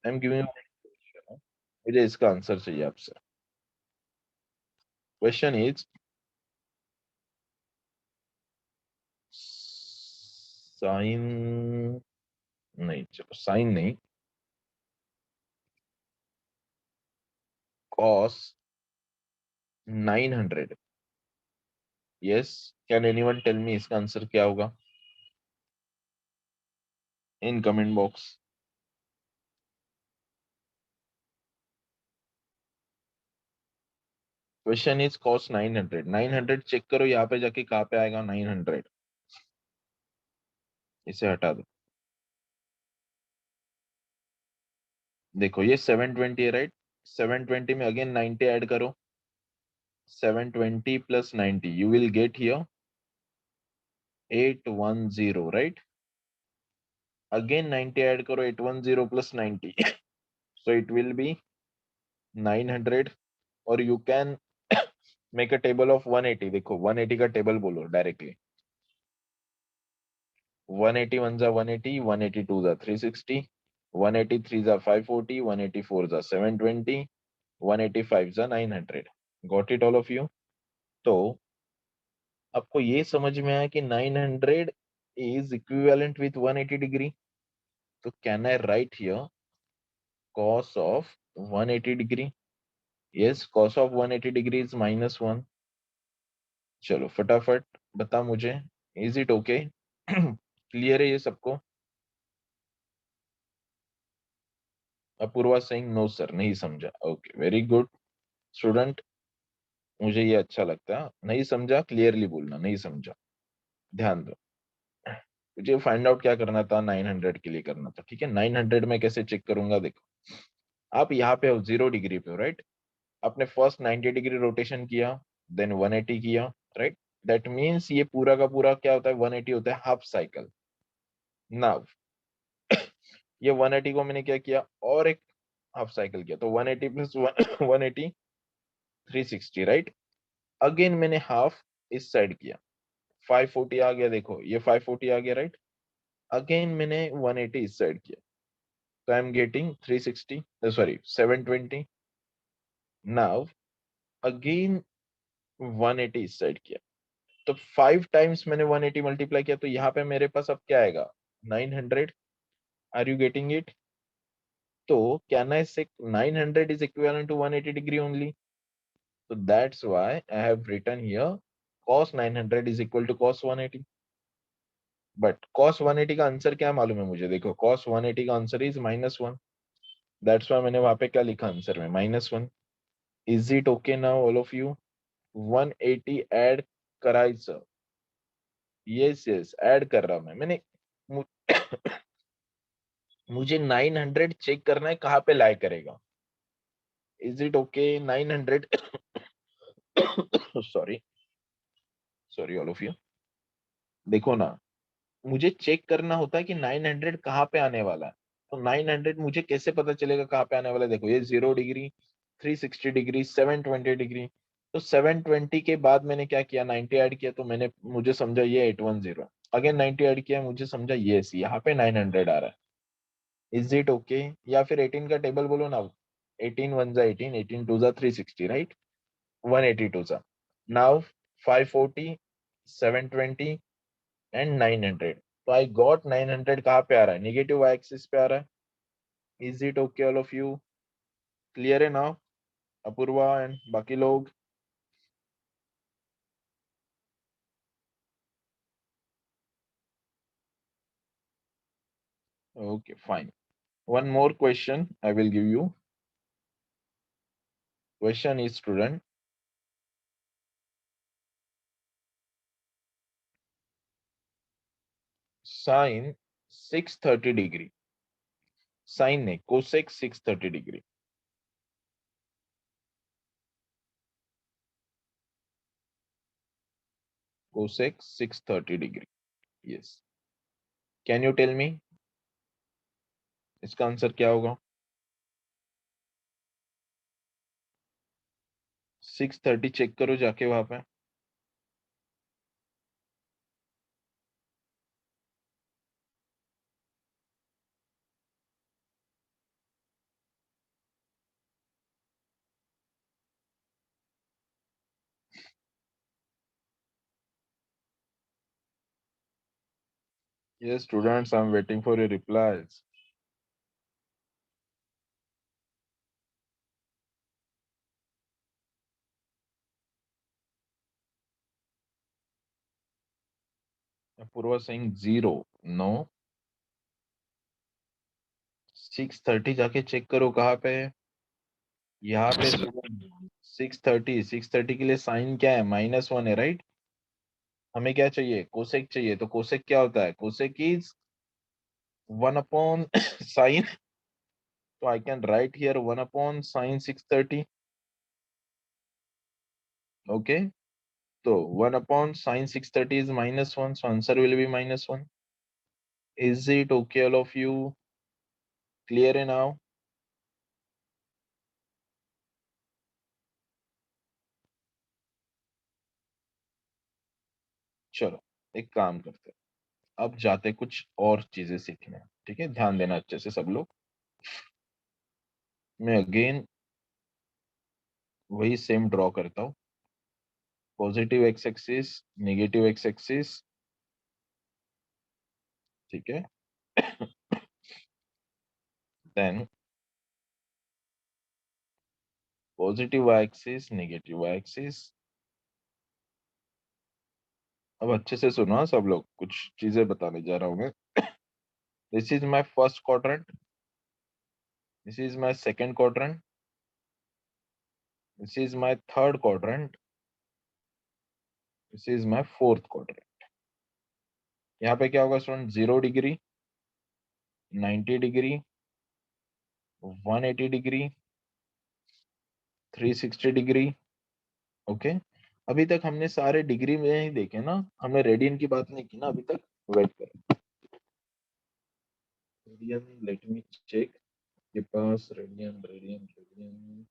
I am giving, मुझे इसका answer चाहिए आपसे। क्वेश्चन इज साइन, नहीं चलो साइन नहीं, cos 900। Yes, can anyone tell me इसका आंसर क्या होगा in comment box. Question is cos 900, 900 check करो यहाँ पे जाके कहाँ पे आएगा 900, इसे हटा दो। देखो ये 720 है राइट, 720 में अगेन 90 ऐड करो, 720 plus 90 you will get here 810 right. Again 90 add करो, 810 plus 90 so it will be 900, और you can make a table of 180। देखो 180 का टेबल बोलो डायरेक्टली, 180 वन जा 180, 182 जा 360, 183 जा 540, 184 जा 720, 185 जा 900। Got it all of you. तो आपको ये समझ में आया कि 900 इज इक्विवेलेंट विथ 180 डिग्री। तो can I right here cos of 180 degree? Yes, cos of 180 degree is -1। चलो फटाफट बता मुझे, इज इट ओके? क्लियर है ये सबको? अपूर्वा सिंह नो सर, नहीं समझा। ओके वेरी गुड स्टूडेंट, मुझे ये अच्छा लगता है। नहीं समझा क्लियरली बोलना, नहीं समझा। ध्यान दो, मुझे फाइंड आउट क्या करना था, 900 के लिए करना था। ठीक है, 900 में कैसे चेक करूंगा? देखो आप यहाँ पे हो 0 डिग्री पे हो राइट, आपने फर्स्ट 90 डिग्री रोटेशन किया, देन 180 किया राइट। दैट मीन्स ये पूरा का पूरा क्या होता है, 180 होता है हाफ साइकिल। नाउ ये 180 को मैंने क्या किया, और एक हाफ साइकिल किया, तो 180 प्लस 180 360 राइट। अगेन मैंने हाफ इस साइड किया, 540 आ गया, देखो ये 540 आ गया राइट। अगेन मैंने 180 इस साइड किया, तो I am getting 360, sorry 720। Now again 180 इस साइड किया, तो 5 टाइम्स मैंने 180 मल्टीप्लाई किया, तो यहाँ पे मेरे पास अब क्या आएगा, 900। Are you getting it? तो can I say 900 is equivalent to 180 degree only, so that's why I have written here cos 900 is equal to cos 180। But cos 180 का आंसर क्या मालूम है मुझे? देखो cos 180 का आंसर इज -1, दैट्स वाई मैंने वहां पे क्या लिखा आंसर में, -1। Is it okay now all of you? 180 add करायचं, यस यस ऐड कर रहा हूं मैंने मु- मुझे 900 चेक करना है कहाँ पे लाई करेगा। Is it okay 900? Sorry, sorry all of you. देखो ना, मुझे चेक करना होता है कि 900 कहाँ पे आने वाला है। तो 900 मुझे कैसे पता चलेगा कहाँ पे आने वाला है? देखो ये 0 डिग्री, 360 डिग्री, 720 डिग्री। तो 720 के बाद मैंने क्या किया, 90 ऐड किया, तो मैंने मुझे समझा ये 810। अगेन 90 ऐड किया, मुझे समझा ये यहाँ पे 900 आ रहा है। Is it okay? या फिर 18 का टेबल बोलो ना। 18 वन जा 18, 18 टू जा 360 राइट, 180 टू जा। Now 540, 720 and 900। तो आई गॉट 900 कहाँ पे आ रहा है, निगेटिव वाई एक्सिस पे आ रहा है। Is it okay all of you? Clear है ना अपूर्वा एंड बाकी लोग? Okay fine, one more question I will give you. Question is student, sine 630 degree, sine ने cosec 630 degree, cosec 630 degree. Yes, can you tell me इसका answer क्या होगा? 630 check करो जाके वहां पे। Yes, students, I'm waiting for your replies. Purva saying 0. No. 6:30 जाके check करो कहाँ पे है। यहाँ पे स्टूडेंट 6:30 के लिए साइन क्या है? -1 है, राइट? हमें क्या चाहिए? कोसेक चाहिए। तो कोसेक क्या होता है? Cosec is 1 upon sine. तो I can write here 1 upon sine 6:30। Okay, तो 1 upon sine 6:30 is -1, so answer will be -1. Is it okay, all of you? Clear now? चलो, एक काम करते हैं, अब जाते कुछ और चीजें सीखने। ठीक है, ध्यान देना अच्छे से सब लोग। मैं अगेन वही सेम ड्रॉ करता हूँ। Positive X axis, negative X axis. ठीक है, then positive Y axis, negative Y axis. अब अच्छे से सुनो हाँ सब लोग, कुछ चीजें बताने जा रहा हूँ मैं। This is my first quadrant, this is my second quadrant, this is my third quadrant, this is my fourth quadrant. यहाँ पे क्या होगा student? 0 degree, 90 degree, 180 degree, 360 degree. Okay, अभी तक हमने सारे डिग्री में ही देखे ना, हमने रेडियन की बात नहीं की ना अभी तक। वेट करो, रेडियन, लेट मी चेक के पास रेडियन रेडियन रेडियन।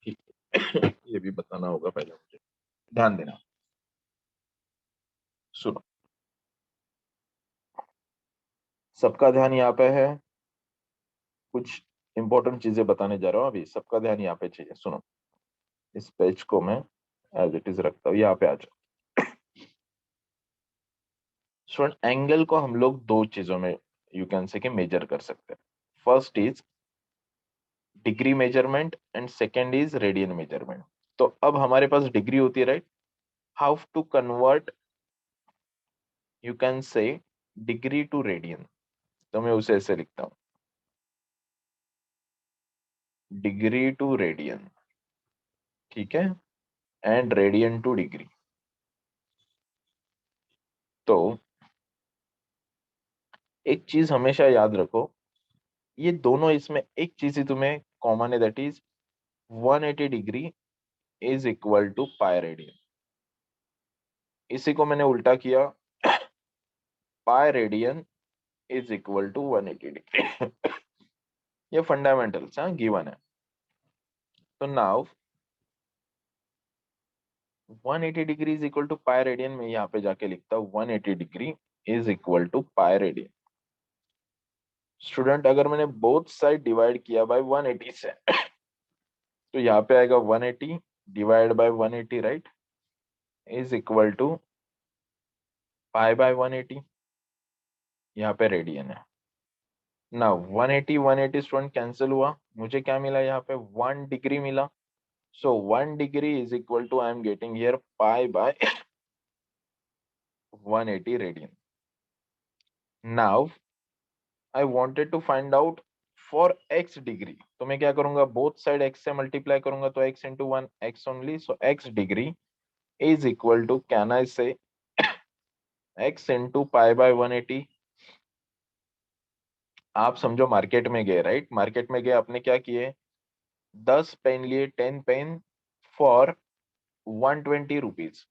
ठीक है, ये भी बताना होगा पहले मुझे, ध्यान देना। सुनो, सबका ध्यान यहाँ पे है। कुछ इंपॉर्टेंट चीजें बताने जा रहा हूँ अभी, सबका ध्यान यहाँ पे चाहिए। सुनो, इस पेज को मैं एज इट इज रखता हूँ, यहाँ पे आ जाओ। स्टूडेंट, एंगल को हम लोग दो चीजों में यू कैन से कि मेजर कर सकते हैं। First is degree measurement and second is radian measurement. तो अब हमारे पास डिग्री होती है, right? How to convert, you can say, degree to radian. तो मैं उसे ऐसे लिखता हूं, डिग्री टू रेडियन। ठीक है, एंड रेडियन टू डिग्री। तो एक चीज हमेशा याद रखो, ये दोनों, इसमें एक चीज ही तुम्हें कॉमन है, that is 180 degree is equal to pi radian. इसी को मैंने उल्टा किया, pi radian is equal to 180 degree. ये फंडामेंटल्स हाँ गिवन है। तो now 180 degree is equal to pi radian, में यहाँ पे जाके लिखता हूँ 180 degree is equal to pi radian. Student, अगर मैंने बोथ साइड डिवाइड किया बाय 180 से, तो यहाँ पे आएगा 180 divide by 180, right, is equal to pi by 180। यहाँ पे रेडियन है ना। 180 180 स्टूडेंट कैंसिल हुआ, मुझे क्या मिला यहाँ पे? 1 डिग्री मिला। So 1 degree is equal to, I am getting here pi by 180 radian. Now I wanted to find out for x degree, तो मैं क्या करूंगा? बोथ साइड x से मल्टीप्लाई करूंगा, तो x into 1 x only. So x degree is equal to, can I say, x into pi by 180। आप समझो market में गए, राइट? मार्केट में गए, आपने क्या किए? 10 पेन लिए, 10 pen for 120 rupees.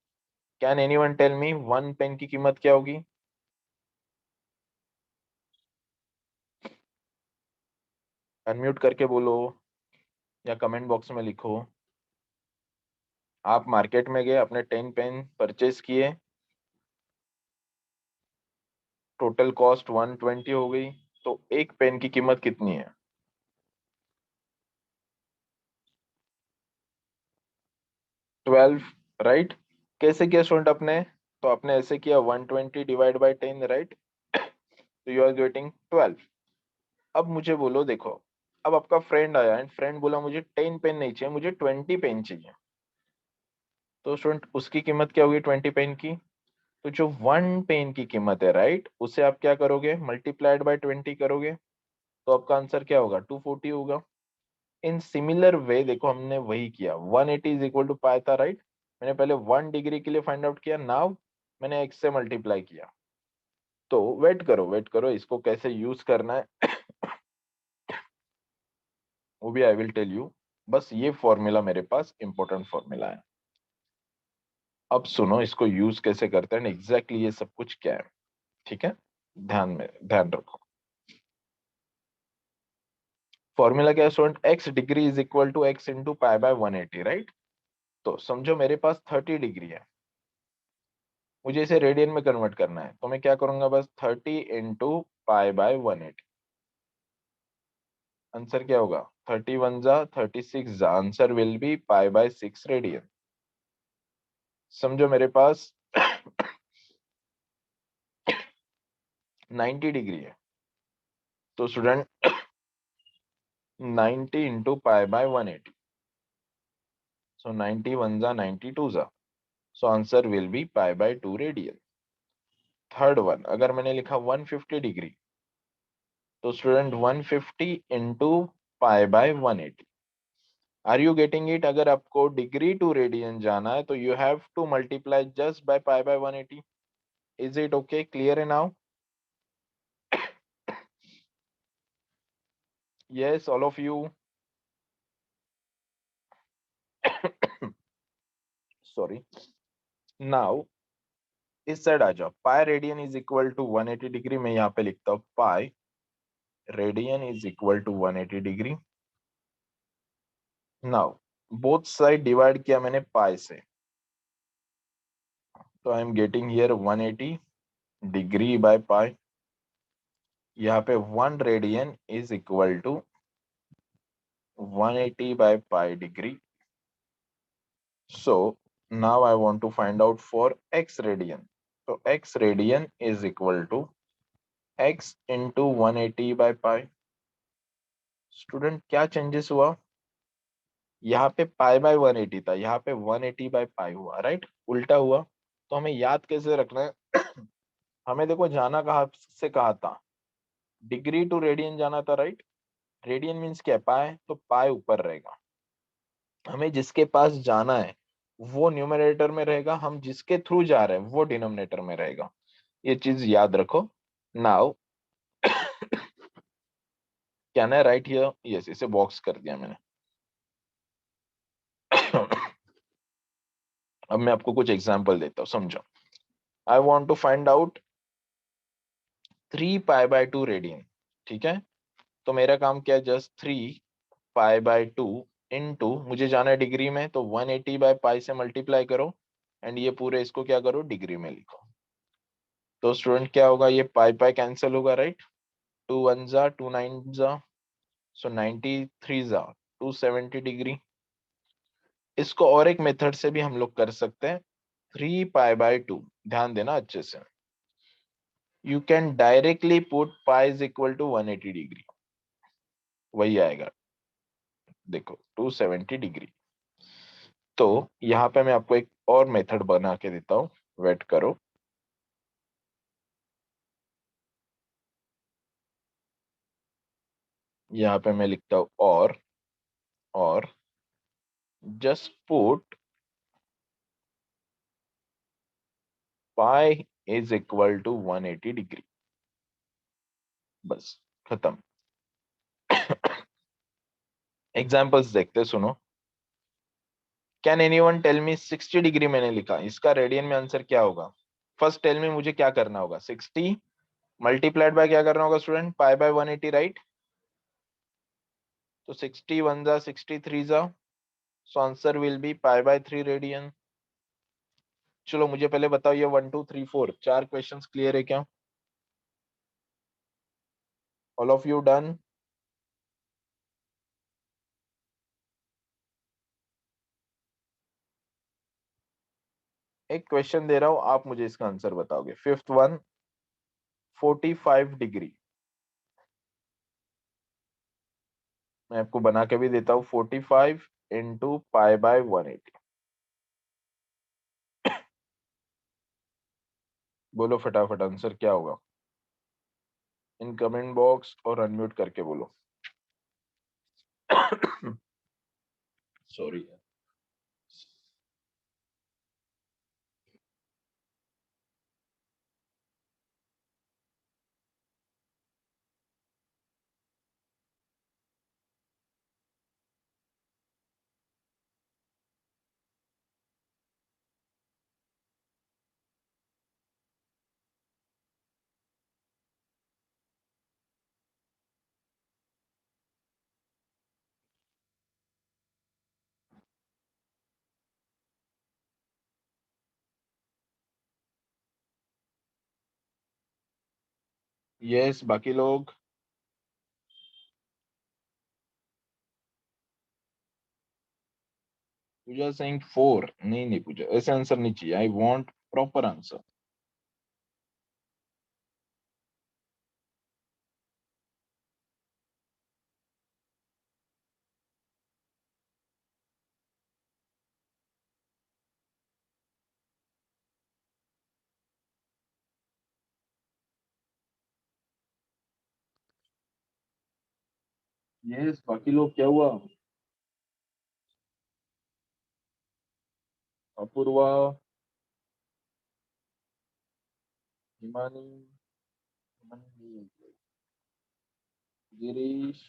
Can anyone tell me 1 pen की कीमत क्या होगी? अनम्यूट करके बोलो या कमेंट बॉक्स में लिखो। आप मार्केट में गए, अपने 10 पेन परचेज किए, टोटल कॉस्ट 120 हो गई, तो एक पेन की कीमत कितनी है? 12, राइट? कैसे किया स्टूडेंट अपने? तो आपने ऐसे किया 120 डिवाइड बाय 10, राइट? तो यू आर गेटिंग 12। अब मुझे बोलो, देखो, अब आपका फ्रेंड आया एंड फ्रेंड बोला मुझे 10 पेन नहीं चाहिए, मुझे 20 पेन चाहिए। तो स्टूडेंट उसकी कीमत क्या होगी 20 पेन की? तो जो 1 पेन की कीमत है, राइट, उसे आप क्या करोगे, मल्टीप्लाइड बाय 20 करोगे, तो आपका आंसर क्या होगा, 240 होगा। इन सिमिलर वे देखो हमने वही किया, 180 इज इक्वल टू पाई था, राइट? मैंने पहले 1 डिग्री के लिए फाइंड आउट किया, नाउ मैंने x से मल्टीप्लाई किया। तो वेट करो, इसको कैसे यूज करना है वो भी आई विल टेल यू। बस ये फॉर्मूला मेरे पास इंपॉर्टेंट फॉर्मूला है। अब सुनो इसको यूज कैसे करते हैं, एग्जैक्टली ये सब कुछ क्या है, ठीक है? ध्यान रखो। फॉर्मूला क्या है student, x degree is equal to x into pi by 180, right? तो समझो मेरे पास 30 डिग्री है, मुझे इसे रेडियन में कन्वर्ट करना है, तो मैं क्या करूंगा, बस 30 इंटू पाई बाय 180। आंसर क्या होगा, 31 जा 36 जा, answer will be pi by 6 radian. समझो मेरे पास 90 डिग्री है, तो student 90 into pi by 180, so 91 जा 92 जा, so answer will be pi by 2 radian. Third one, अगर मैंने लिखा 150 डिग्री, तो student 150 into pi by 180। Are you getting it? अगर आपको डिग्री टू रेडियन जाना है तो you have to multiply just by pi by 180। Is it okay, clear है now? Yes, all of you. Sorry. Now इस side आ जाओ, pi radian is equal to 180 degree, मैं यहाँ पे लिखता हूँ pi radian is equal to 180 degree. Now both side divide किया मैंने पाई से, तो I am getting here 180 degree by pi. यहाँ पे 1 radian is equal to 180 by pi degree. So now I want to find out for x radian. So x radian is equal to x into 180 by pi. Student क्या changes हुआ, यहाँ पे पाई by 180 था, यहाँ पे 180 by पाई हुआ, right? उल्टा हुआ। तो हमें याद कैसे रखना है हमें देखो जाना कहाँ से कहा था, डिग्री टू रेडियन जाना था, राइट? रेडियन मीन्स क्या है, पाई, तो पाई ऊपर रहेगा। हमें जिसके पास जाना है वो न्यूमरेटर में रहेगा, हम जिसके थ्रू जा रहे हैं वो डिनोमिनेटर में रहेगा। ये चीज याद रखो। Now can I right here, yes, इसे बॉक्स कर दिया मैंने। अब मैं आपको कुछ एग्जांपल देता हूँ, समझो। I want to find out 3 pi by 2 radian, ठीक है? तो मेरा काम क्या है, जस्ट 3 पाई बाय 2 इंटू, मुझे जाना है डिग्री में, तो 180 बाय पाई से मल्टीप्लाई करो एंड ये पूरे इसको क्या करो, डिग्री में लिखो। तो स्टूडेंट क्या होगा, ये पाई पाई कैंसिल होगा, राइट? 2 1 जा 2 9 जा, सो 93 जा 270 डिग्री। इसको और एक मेथड से भी हम लोग कर सकते हैं, 3 पाई बाय 2, ध्यान देना अच्छे से। You can directly put pi is equal to 180 degree, वही आएगा, देखो 270 डिग्री। तो यहाँ पे मैं आपको एक और मेथड बना के देता हूँ, वेट करो। यहाँ पे मैं लिखता हूँ और just put pi is equal to 180 degree, बस खत्म। एग्जाम्पल्स देखते, सुनो। Can anyone tell me, 60 degree मैंने लिखा, इसका रेडियन में आंसर क्या होगा? फर्स्ट टेल मी मुझे क्या करना होगा, 60 मल्टीप्लाइड बाय क्या करना होगा स्टूडेंट, पाई बाय 180, राइट? तो 61 जा 63 जा, so answer will be pi bye 3 radian. चलो मुझे पहले बताओ, ये 1 2 3 4 4 क्वेश्चंस क्लियर है क्या? All of you done? एक क्वेश्चन दे रहा हूं, आप मुझे इसका आंसर बताओगे। Fifth one, 45 degree. मैं आपको बना के भी देता हूँ। 45 × π/180। बोलो फटाफट आंसर क्या होगा। इन कमेंट बॉक्स और अनम्यूट करके बोलो। सॉरी। यस, बाकी लोग। पूजा सिंह 4। नहीं नहीं पूजा, ऐसे आंसर नहीं चाहिए। I want proper answer. Yes, बाकी लोग क्या हुआ? अपूर्वा, हिमानी, हिमानी, गिरीश,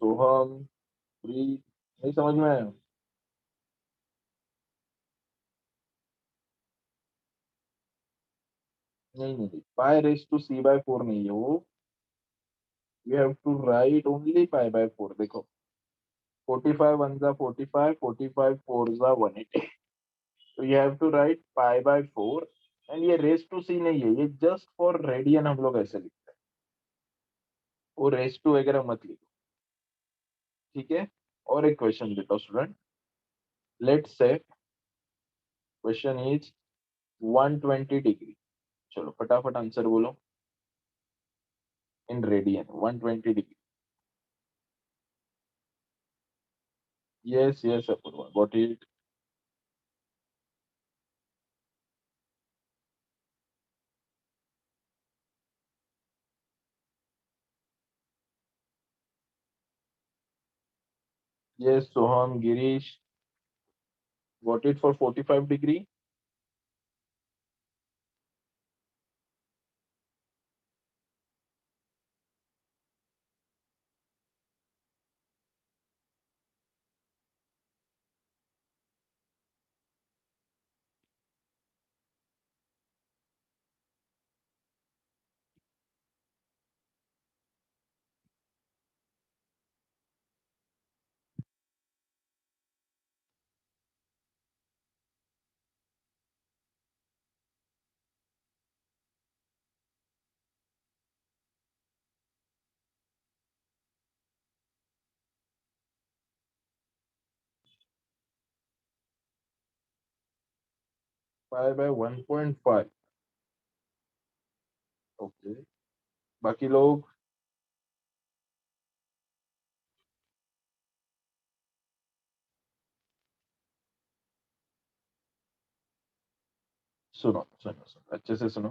सोहम, प्रीत। नहीं समझ में आया। नहीं नहीं, π/c/4 नहीं है वो। You have to write only π/4। देखो, 45 1 45, 45 4 180। तो you have to write π/4। And ये रेस टू सी नहीं है, ये जस्ट फॉर रेडियन हम लोग ऐसे लिखते हैं। वो रेस टू वगैरह मत लिखो। ठीक है। और एक क्वेश्चन देता हूँ student. Let's say question is 120 degree. चलो फटाफट आंसर बोलो। In radian 120 degree. Yes yes Apoorva, got it. Yes Soham, Girish, got it for 45 degree. 5/1.5। Okay. बाकी लोग। सुनो सुनो सुनो, अच्छे से सुनो।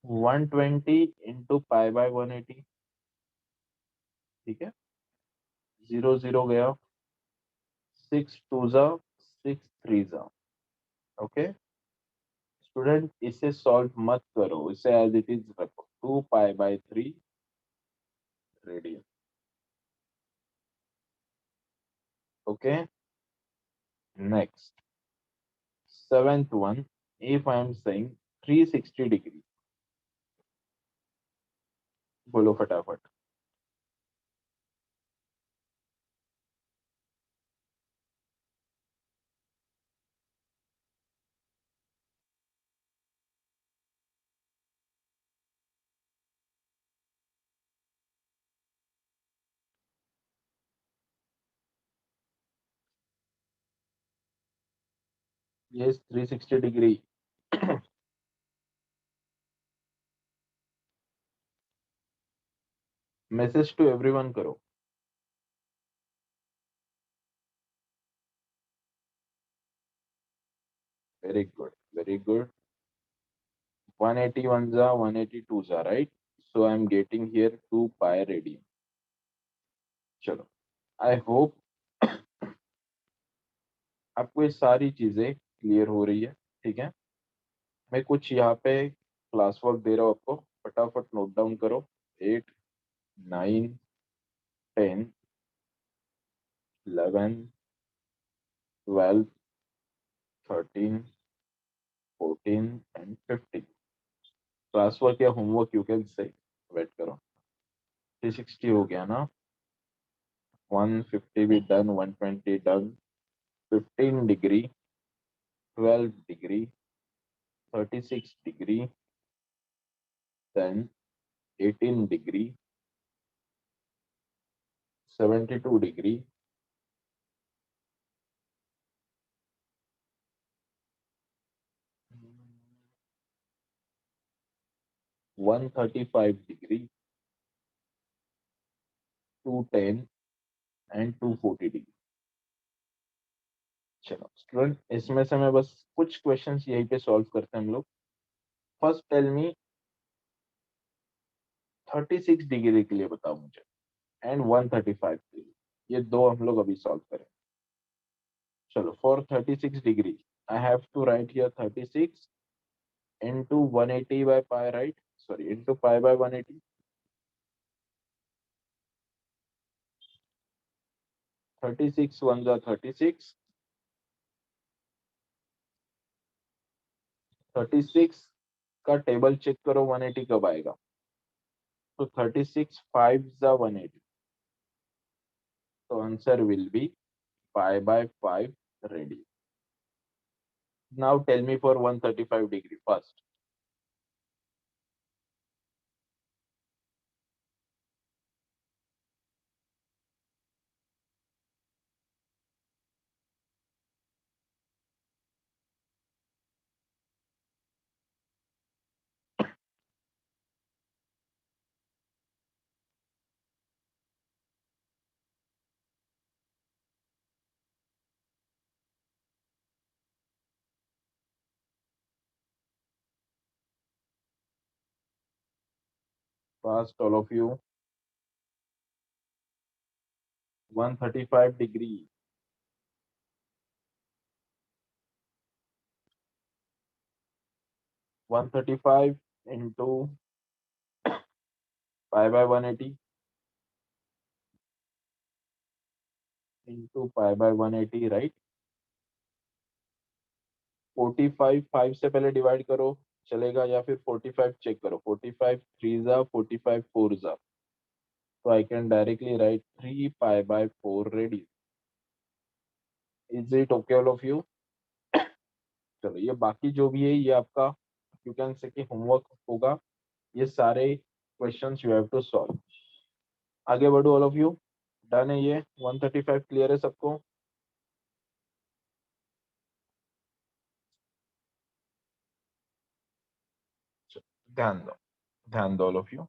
120 × π/180। ठीक है। 0 0 गया। 6 2 6 3। ओके। स्टूडेंट इसे सॉल्व मत करो, इसे एज इट इज रखो। 2π/3 radian. Okay. Next, seventh one. If I am saying 360 degree. बोलो फटाफट। Yes, 360 degree. Message to everyone करो. Very good, very good. 181 जा 182 जा, right. So I am getting here 2 pi radian. चलो, आई होप आपको ये सारी चीजें क्लियर हो रही है. ठीक है, मैं कुछ यहाँ पे क्लास वर्क दे रहा हूँ आपको, फटाफट नोट डाउन करो. 8, 9, 10, 11, 12, 13, 14 एंड 15. क्लास वर्क या homework you can say. Wait करो. 360 हो गया ना. 150 भी done, 120 done. 15 degree, 12 degree, 36 degree, then 18 degree, 72 degree, 135 degree, 210 and 240 degree. चलो स्टूडेंट, इसमें से मैं बस कुछ क्वेश्चंस यहीं पे सॉल्व करते हैं हम लोग. फर्स्ट टेल मी 36 डिग्री के लिए बताओ मुझे, एंड 135 के लिए. ये दो हम लोग अभी सॉल्व करें. चलो, for 36 degree I have to write here 36 into 180 by pi, right? Sorry, into pi by 180. 36 1 जा 36. 36 का टेबल चेक करो, 180 कब आएगा. तो 36 5 जा 180. तो answer will B pi by 5 radian. Now tell me for 135 degree first. Fast, all of you. 135 degree. 135 into pi by 180 into pi by 180, right? 45 5 से पहले डिवाइड करो, चलेगा, या फिर 45 चेक करो. 45 3 जा, 45 4 जा. तो I can directly right 3 pi bye 4 radian. Is it okay all of you? चलो, ये बाकी जो भी है ये आपका यू कैन से कि होमवर्क होगा. ये सारे questions you have to solve. आगे बढ़ो ऑल ऑफ यू. डन है ये. 135 क्लियर है सबको? चलो, ध्यान दो ऑल ऑफ यू.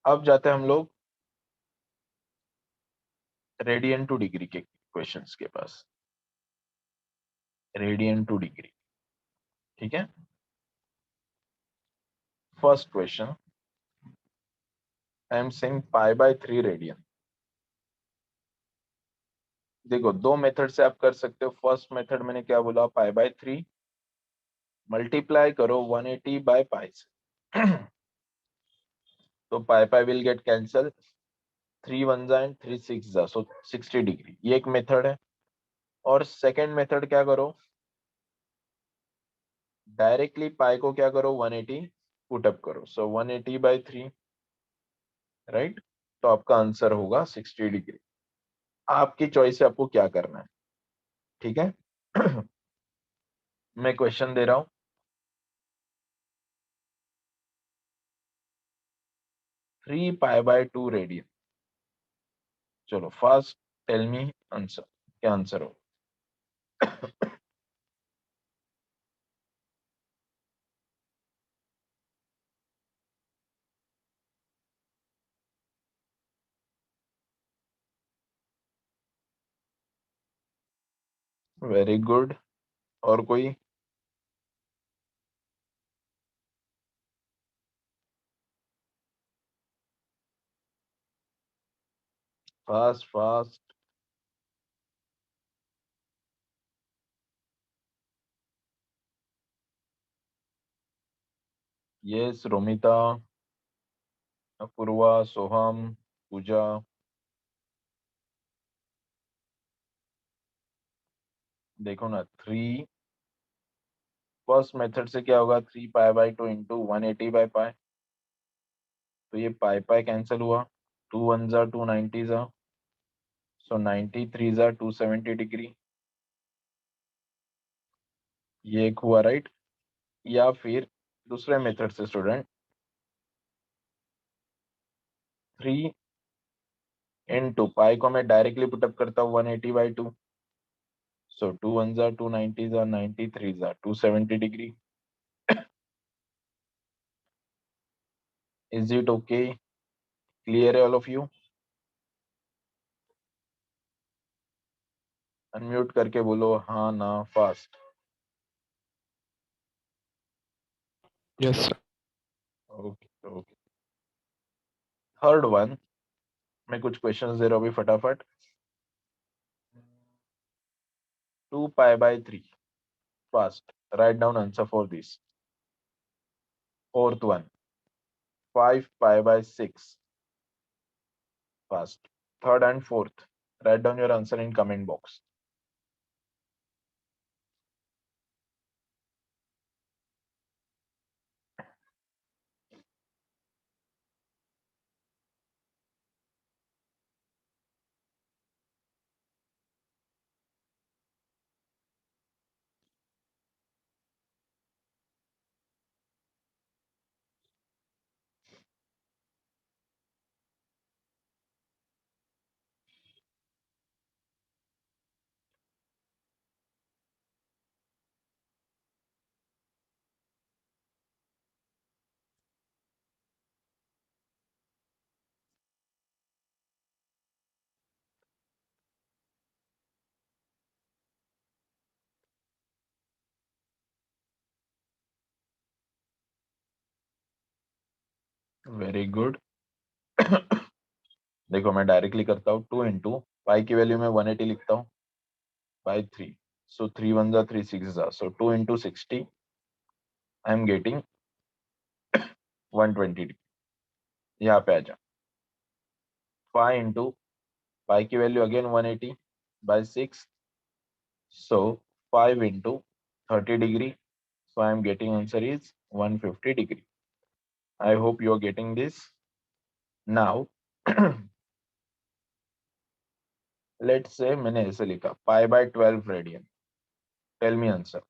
अब जाते हैं हम लोग रेडियन टू डिग्री के क्वेश्चंस के पास. रेडियन टू डिग्री, ठीक है. First question, I am saying pi by 3 radian. देखो, दो मेथड से आप कर सकते हो. फर्स्ट मेथड मैंने क्या बोला, पाई बाय 3 मल्टीप्लाई करो 180 बाय पाई से. तो पाई पाई विल गेट कैंसल. 3 1 जा एंड 3 6 जा, सो 60 डिग्री. ये एक मेथड है. और सेकेंड मेथड क्या करो, डायरेक्टली पाई को क्या करो, 180 पुट अप करो. सो 180 बाय 3, राइट. तो आपका आंसर होगा 60 डिग्री. आपकी चॉइस है आपको क्या करना है. ठीक है. मैं क्वेश्चन दे रहा हूं. 3 पाई बाय 2 रेडियन. चलो फास्ट टेल मी आंसर. क्या आंसर हो? Very good. और कोई? Fast fast. Yes, Romita, Apurva, Soham, Puja. देखो ना, 3 फर्स्ट मेथड से क्या होगा, 3 पाई बाई 2 इंटू 180/पाई। तो ये पाई पाई कैंसिल हुआ, 2 1 जा 2 90 जा, सो 93 जा 270 डिग्री। ये एक हुआ, राइट? या फिर दूसरे मेथड से स्टूडेंट, 3 इंटू पाई को मैं डायरेक्टली पुटअप करता हूँ 180/2, सो 2 1 जा 2 90 जा 93 जा 270 degree. Is it okay? Clear है ऑल ऑफ यू? अनम्यूट करके बोलो हाँ ना fast. Yes, sir. Okay okay. Third one, मैं कुछ क्वेश्चंस दे रहा हूँ अभी फटाफट। 2 pi by 3, fast, write down answer for this. Fourth one, 5 pi by 6, fast. Third and fourth, write down your answer in comment box. Very good. देखो मैं directly करता हूँ, 2 इंटू पाई की वैल्यू में 180 लिखता हूँ बाई 3, सो 3 1 जा 3 6 जा, सो 2 इंटू 60, आई एम गेटिंग 120 यहाँ पे आ जा। 5 इंटू पाई की value again 180 by 6, so 5 into 30 degree, so I am getting answer is 150 degree. I hope you are getting this. Now let's say मैंने ऐसे लिखा पाई/12 radian, tell me answer,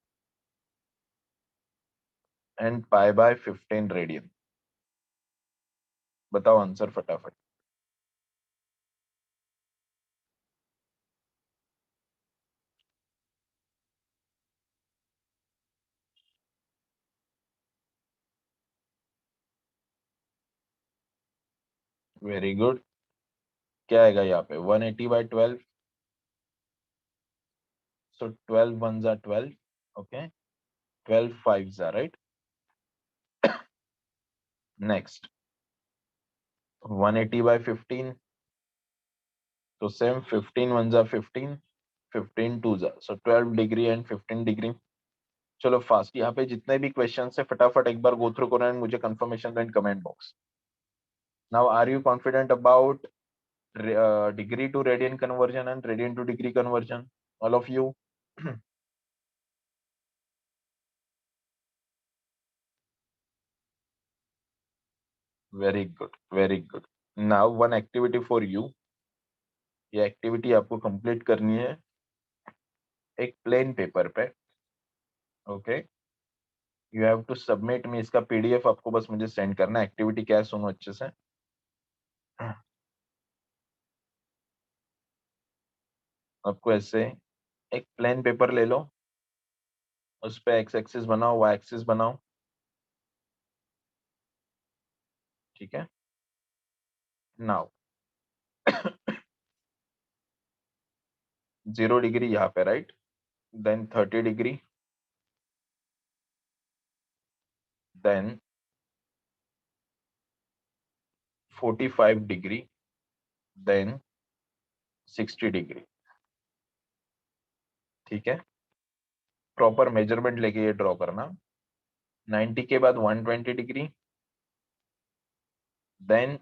and पाई/15 radian, बताओ आंसर फटाफट। Very good. क्या आएगा यहाँ पे, 180/12, सो 12 1 जा 12, ओके, 12 5 जा, राइट? नेक्स्ट 180/15, तो सेम 15 1 जा 15, 15 2 जा, सो 12 डिग्री एंड 15 डिग्री। चलो फास्ट, यहाँ पे जितने भी क्वेश्चन है फटाफट एक बार गो थ्रू करो एंड मुझे confirmation in comment box. Now are you confident about degree to radian conversion and radian to degree conversion, all of you? Very good, very good. Now one activity for you, ये activity आपको complete करनी है एक plain paper पे, okay? You have to submit me, इसका PDF आपको बस मुझे सेंड करना है। एक्टिविटी क्या है सुनो अच्छे से। आपको ऐसे एक प्लेन पेपर ले लो, उस पे एक्स एक्सिस बनाओ, वाई एक्सिस बनाओ, ठीक है? नाउ 0 डिग्री यहाँ पे, right? then 30 degree, then 45 degree, then 60 degree। ठीक है, प्रॉपर मेजरमेंट लेके ये ड्रॉ करना। 90 के बाद 120 degree, then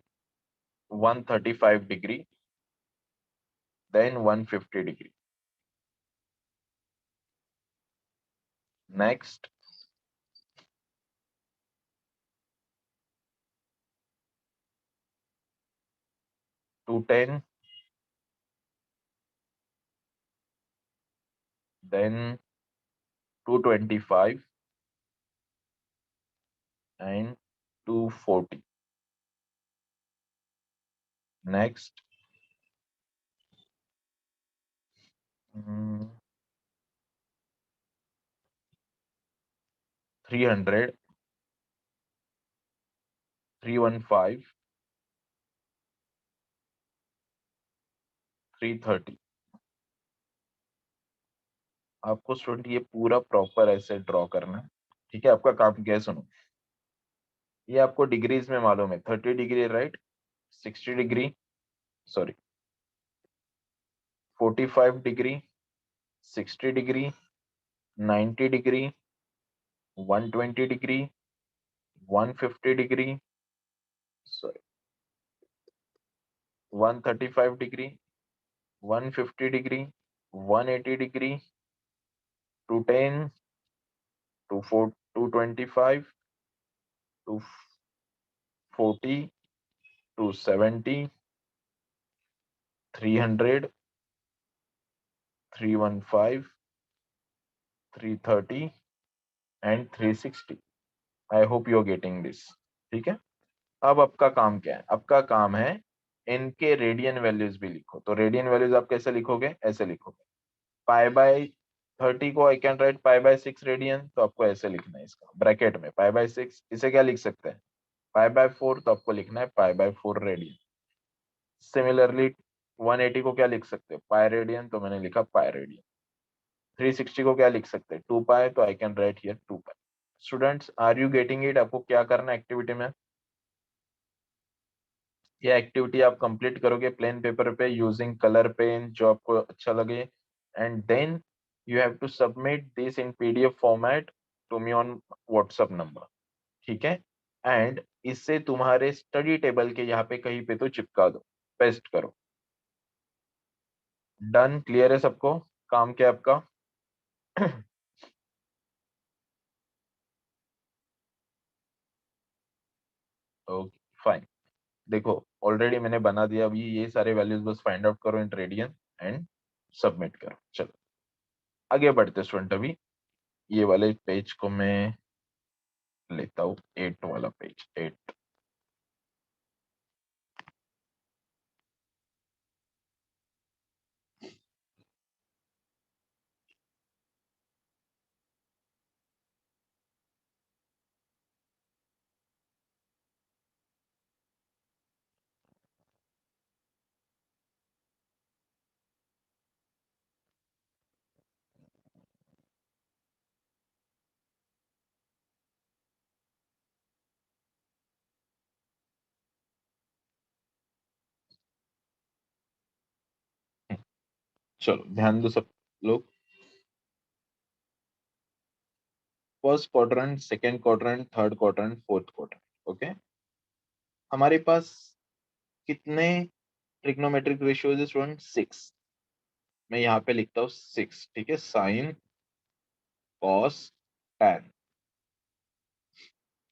135 degree, then 150 degree. Next 210, then 225 and 240। Next 300, 315, 330। आपको स्टूडेंट ये पूरा प्रॉपर ऐसे ड्रॉ करना है। ठीक है, आपका काम क्या है सुनो, ये आपको डिग्रीज में मालूम है, 30 degree right, 60 degree, sorry 45 degree, 60 degree, 90 degree, 120 degree, 150 degree, sorry 135 degree, 150 degree, 180 degree, 210, 24, 225, 240, 270, 300, 315, 330 and 360। I hope you are getting this. ठीक है, अब आपका काम क्या है, आपका काम है इनके रेडियन वैल्यूज भी लिखो। तो रेडियन वैल्यूज आप कैसे लिखोगे, ऐसे लिखोगे, पाई बाय 30 को आई can right pi by 6 radian, तो आपको ऐसे लिखना है इसका ब्रैकेट में पाई बाय 6। इसे क्या लिख सकते हैं, पाई बाय 4, तो आपको लिखना है पाई बाय 4 रेडियन। सिमिलरली 180 को क्या लिख सकते हैं, पाई रेडियन, तो मैंने लिखा पाई रेडियन। 360 को क्या लिख सकते हैं, 2 पाई, तो I can write here 2 pi. Students are you getting it, आपको क्या करना है एक्टिविटी में, ये एक्टिविटी आप कंप्लीट करोगे प्लेन पेपर पे यूजिंग कलर पेन जो आपको अच्छा लगे, and then you have to submit this in PDF format to me on WhatsApp number. ठीक है, एंड इससे तुम्हारे स्टडी टेबल के यहाँ पे कहीं पे तो चिपका दो, पेस्ट करो। डन, क्लियर है सबको, काम क्या है आपका? ओके फाइन, देखो ऑलरेडी मैंने बना दिया। अभी ये सारे वैल्यूज बस फाइंड आउट करो इन रेडियन एंड सबमिट करो। चलो आगे बढ़ते स्टूडेंट, अभी ये वाले पेज को मैं लेता हूँ, 8 वाला पेज, 8। चलो ध्यान दो सब लोग, first quadrant, second quadrant, third quadrant, fourth quadrant. Okay, हमारे पास कितने ट्रिग्नोमेट्रिक रेशियोज है स्टूडेंट, 6। मैं यहाँ पे लिखता हूँ 6। ठीक है, sine, cos, tan,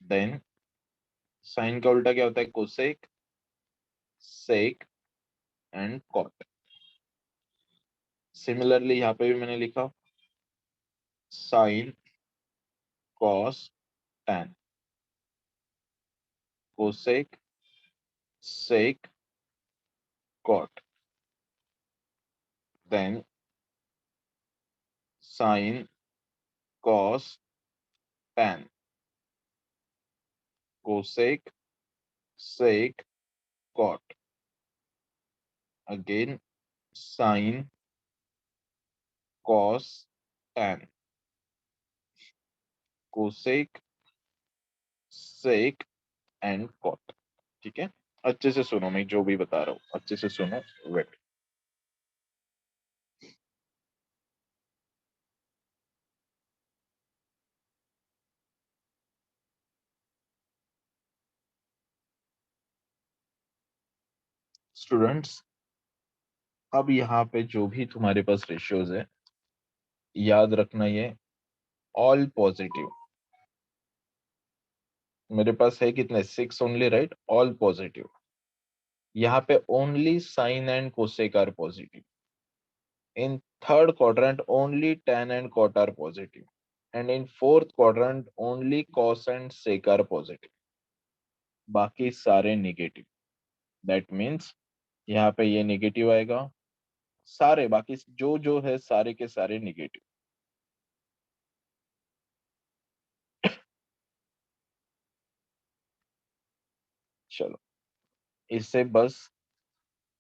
then sine का उल्टा क्या होता है, cosec, sec and cot. Similarly यहाँ पे भी मैंने लिखा sine, cos, tan, cosec, sec, cot, then sine, cos, tan, cosec, sec, cot, again sine, cos, tan, cosec, sec and cot। ठीक है, अच्छे से सुनो, मैं जो भी बता रहा हूँ अच्छे से सुनो। वेट, स्टूडेंट्स, अब यहाँ पे जो भी तुम्हारे पास रेशियोज है, याद रखना ये ऑल पॉजिटिव। मेरे पास है कितने, 6 ओनली, राइट, ऑल पॉजिटिव। यहाँ पे only sine and cosec are positive. In third quadrant only tan and cot are positive, and in fourth quadrant only cos and sec are positive. बाकी सारे negative. That means यहाँ पे ये negative आएगा, सारे बाकी जो जो है सारे के सारे निगेटिव। चलो, इससे बस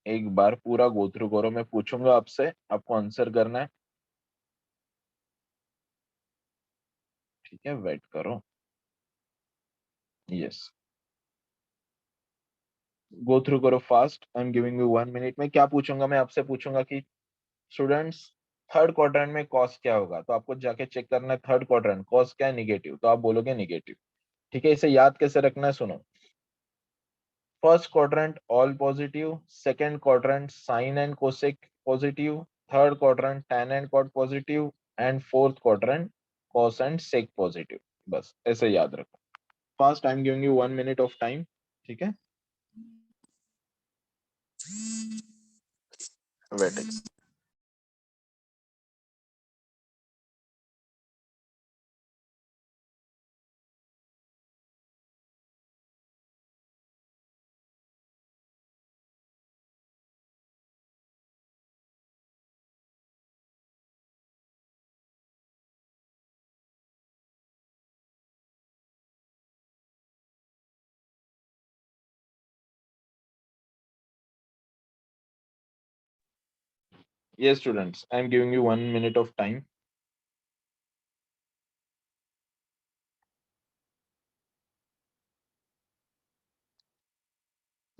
एक बार पूरा गो थ्रू करो, मैं पूछूंगा आपसे, आपको आंसर करना है। ठीक है, वेट करो। यस, गो थ्रू करो fast. I am giving you 1 minute में। क्या पूछूंगा मैं आपसे, पूछूंगा कि स्टूडेंट्स थर्ड क्वाड्रेंट में कॉस क्या होगा, तो आपको जाके चेक करना है थर्ड क्वाड्रेंट कॉस क्या है, निगेटिव, तो आप बोलोगे निगेटिव। ठीक है, इसे याद कैसे रखना है, सुनो। First quadrant all positive, second quadrant sine and cosec positive, third quadrant tan and cot positive, and fourth quadrant cos and sec positive. बस ऐसे याद रखो। Fast, I am giving you 1 minute of time. ठीक है, waiting. Yes, students, I am giving you 1 minute of time.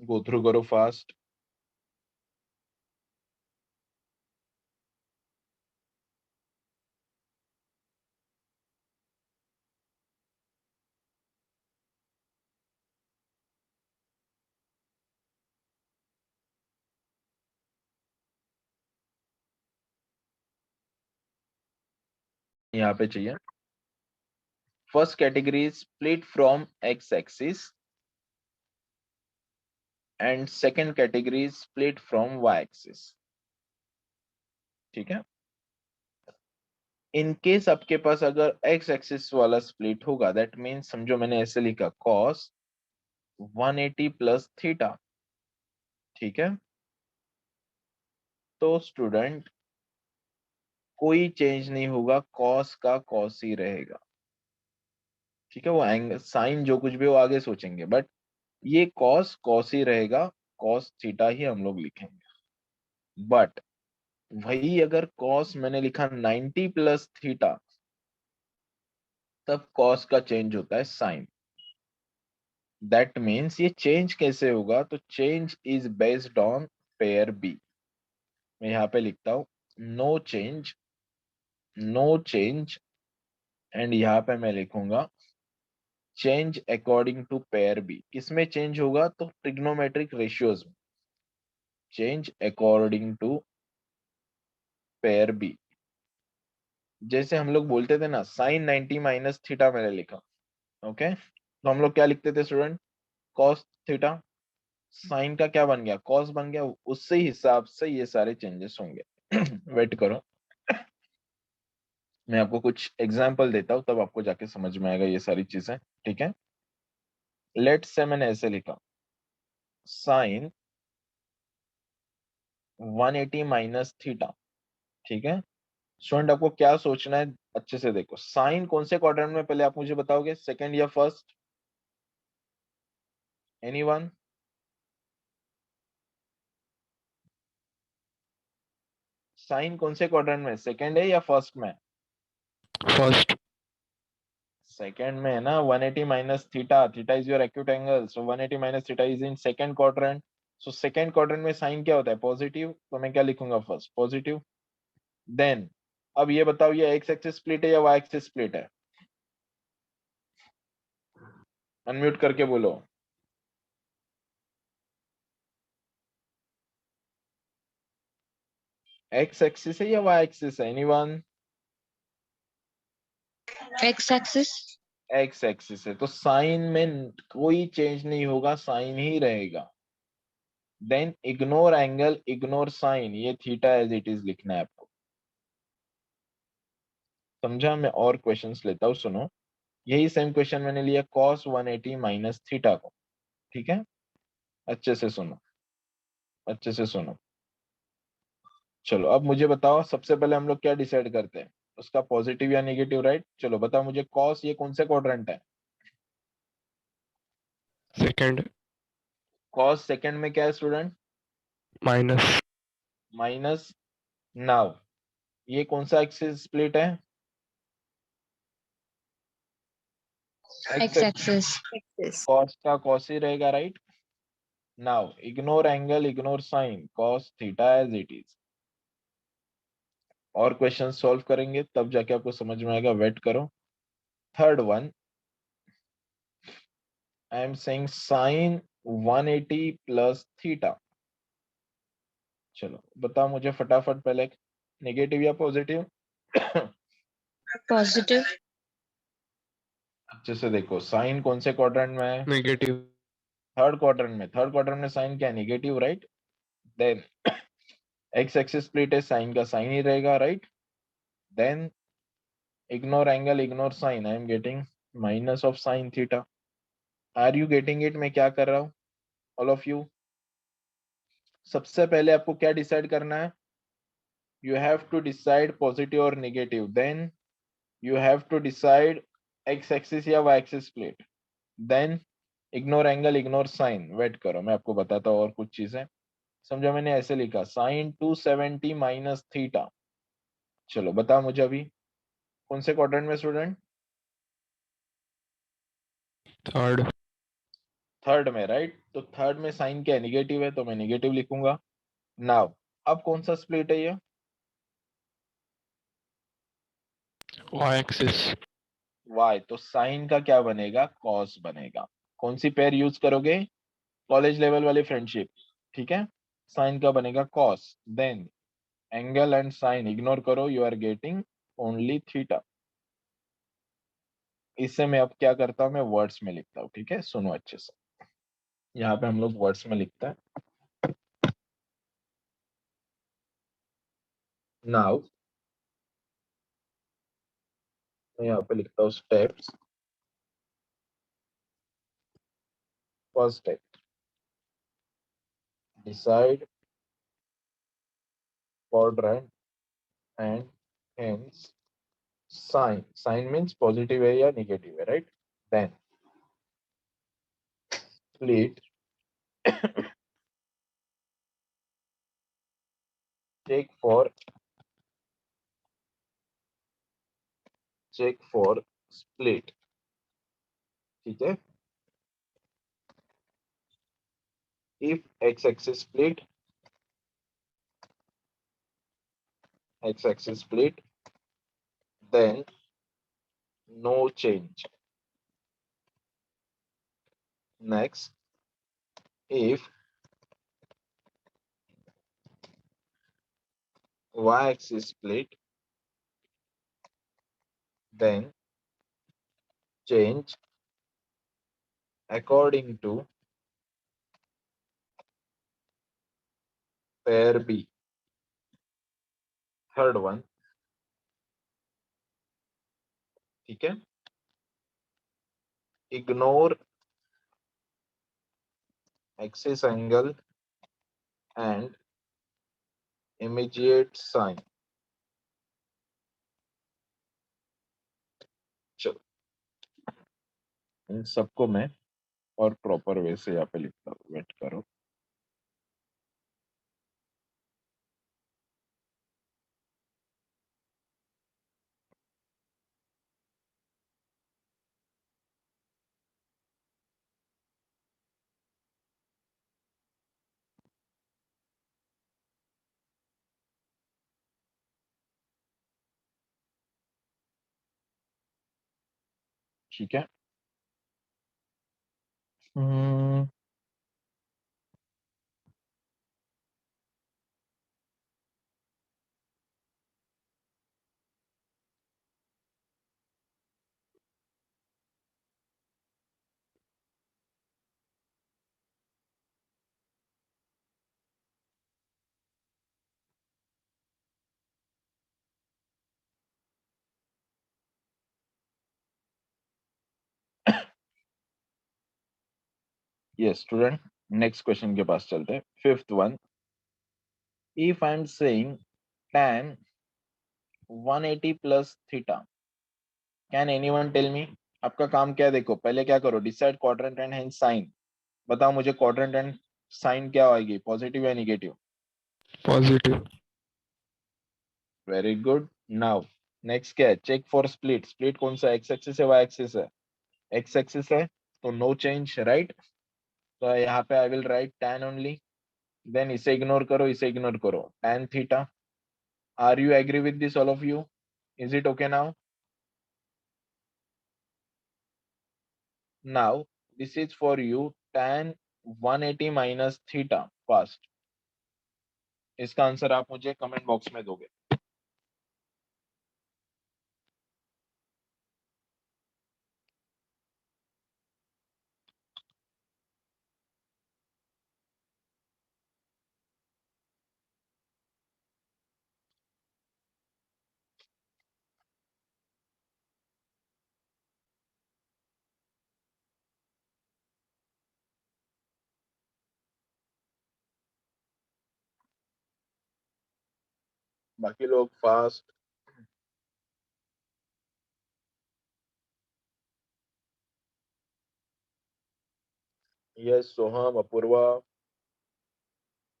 Go through करो fast. यहाँ पे चाहिए। First category is split from x-axis and second category is split from y-axis. ठीक है, in case आपके पास अगर x एक्सिस वाला स्प्लिट होगा, दैट मीन्स समझो मैंने ऐसे लिखा cos 180 प्लस थीटा। ठीक है, तो स्टूडेंट कोई चेंज नहीं होगा, cos का cos ही रहेगा। ठीक है, वो एंगल साइन जो कुछ भी वो आगे सोचेंगे, बट ये cos cos ही रहेगा, cos थीटा ही हम लोग लिखेंगे। बट वही अगर cos मैंने लिखा 90 प्लस थीटा, तब cos का चेंज होता है साइन। दैट मीन्स ये चेंज कैसे होगा, तो change is based on pair B. मैं यहाँ पे लिखता हूं no change, no change, and यहाँ पे मैं लिखूंगा change according to pair B. किसमें चेंज होगा, तो ट्रिग्नोमेट्रिक रेशियोज में, change according to pair B. जैसे हम लोग बोलते थे ना, साइन 90 माइनस थीटा मैंने लिखा। ओके, तो हम लोग क्या लिखते थे स्टूडेंट, कॉस थीटा। साइन का क्या बन गया, कॉस बन गया। उससे हिसाब से ये सारे चेंजेस होंगे। वेट करो, मैं आपको कुछ एग्जांपल देता हूँ, तब आपको जाके समझ में आएगा ये सारी चीजें। ठीक है, लेट से मैंने ऐसे लिखा साइन 180 माइनस थीटा। ठीक है, स्टूडेंट आपको क्या सोचना है, अच्छे से देखो, साइन कौन से क्वाड्रेंट में, पहले आप मुझे बताओगे, सेकंड या फर्स्ट, एनीवन? साइन कौन से क्वाड्रेंट में, सेकंड है या फर्स्ट में? First. सेकंड में है ना, 180 minus theta, theta is your acute angle, so 180 minus theta is in second quadrant. So second quadrant में साइन क्या होता है, पॉजिटिव, तो मैं क्या लिखूंगा फर्स्ट, पॉजिटिव। देन अब ये बताओ, ये एक्स एक्सिस स्प्लिट है या वाई एक्सिस स्प्लिट है, अनम्यूट करके बोलो। एक्स एक्सिस है या वाई एक्सिस है, anyone? X axis. X axis है, तो साइन में कोई चेंज नहीं होगा, साइन ही रहेगा। Then ignore angle, ignore sign, ये थीटा एज इट इज लिखना है आपको। समझा? मैं और क्वेश्चंस लेता हूं, सुनो। यही सेम क्वेश्चन मैंने लिया cos 180 माइनस थीटा को, ठीक है? अच्छे से सुनो, अच्छे से सुनो। चलो अब मुझे बताओ, सबसे पहले हम लोग क्या डिसाइड करते हैं, उसका पॉजिटिव या नेगेटिव, राइट? चलो बताओ मुझे, कॉस ये कौन से क्वाड्रेंट है? Second. कॉस सेकंड में क्या है स्टूडेंट? Minus. माइनस। नाउ ये कौन सा एक्सिस स्प्लिट है? X axis. कॉस का कॉस ही रहेगा, right? Now ignore angle, ignore sign, cos theta as it is. और क्वेश्चन सॉल्व करेंगे तब जाके आपको समझ में आएगा, वेट करो। Third one, I am saying sine 180 plus theta. चलो बताओ मुझे फटाफट, पहले नेगेटिव या पॉजिटिव? पॉजिटिव। अच्छे से देखो, साइन कौन से क्वाड्रेंट में है? Negative. थर्ड क्वाड्रेंट में। थर्ड क्वाड्रेंट में साइन क्या है, negative, right? Then x axis split है, साइन का साइन ही रहेगा, right? Then ignore angle, ignore sign, I am getting minus of sine theta. Are you getting it? मैं क्या कर रहा हूँ, ऑल ऑफ यू? सबसे पहले आपको क्या डिसाइड करना है, you have to decide positive or negative, then you have to decide x axis या y axis split, then ignore angle, ignore sign। Wait करो, मैं आपको बताता हूँ और कुछ चीजें। समझो, मैंने ऐसे लिखा साइन 270 माइनस थीटा। चलो बताओ मुझे अभी कौन से क्वाड्रेंट में स्टूडेंट? Third. थर्ड में, राइट? तो थर्ड में साइन क्या है, निगेटिव है, तो मैं निगेटिव लिखूंगा। नाउ अब कौन सा स्प्लिट है ये? Y-axis. y, तो साइन का क्या बनेगा, कॉस बनेगा। कौन सी पेयर यूज करोगे, कॉलेज लेवल वाली फ्रेंडशिप, ठीक है? साइन का बनेगा cos, then angle and sine ignore करो, you are getting only theta. इससे मैं अब क्या करता हूँ, मैं वर्ड्स में लिखता हूँ, ठीक है? सुनो अच्छे से, यहाँ पे हम लोग वर्ड्स में लिखते हैं। नाउ मैं यहाँ पे लिखता हूँ steps. First step, decide quadrant and hence sign, sign means positive है या नेगेटिव है, right? Then split, check for split, ठीक है? if x axis split, then no change. Next, if y axis split, then change according to pair B. Third one, ठीक है? Ignore axis angle and immediate sign. चलो इन सबको मैं और proper way से यहाँ पे लिखता हूँ, वेट करो। ठीक है। यस स्टूडेंट, नेक्स्ट क्वेश्चन के पास चलते हैं। Fifth one, if I am saying tan 180 plus theta, can anyone tell me? आपका काम क्या है, देखो पहले क्या करो, decide quadrant and hence sign. बताओ मुझे क्वाड्रेंट एंड साइन क्या आएगी, पॉजिटिव या negative? Positive. Very good. Now next क्या है, चेक फॉर स्प्लिट। स्प्लिट कौन सा, एक्स एक्सिस है वाई एक्सिस है? एक्स एक्सिस है, तो नो चेंज, राइट। तो यहाँ पे आई will write tan only, then इसे इग्नोर करो, इसे इग्नोर करो, tan theta. Are you agree with this all of you? Is it okay now? Now this is for you, tan 180 minus theta fast. इसका answer आप मुझे comment box में दोगे। बाकी लोग fast. Yes Soham, Apoorva,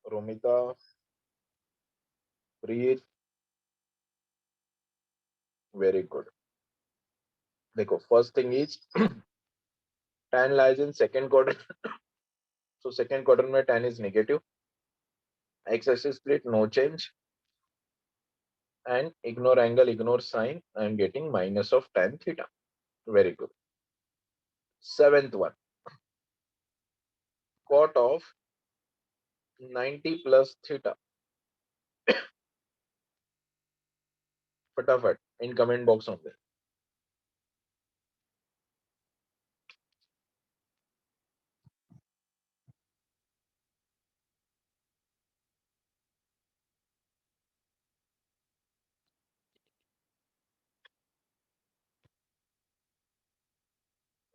Romita, Preet, very good. देखो first thing is tan lies in second quadrant. So second quadrant में tan is negative, x axis split no change, and ignore angle, ignore sign, I am getting minus of tan theta. Very good. Seventh one, cot of 90 plus theta. फटाफट in comment box में।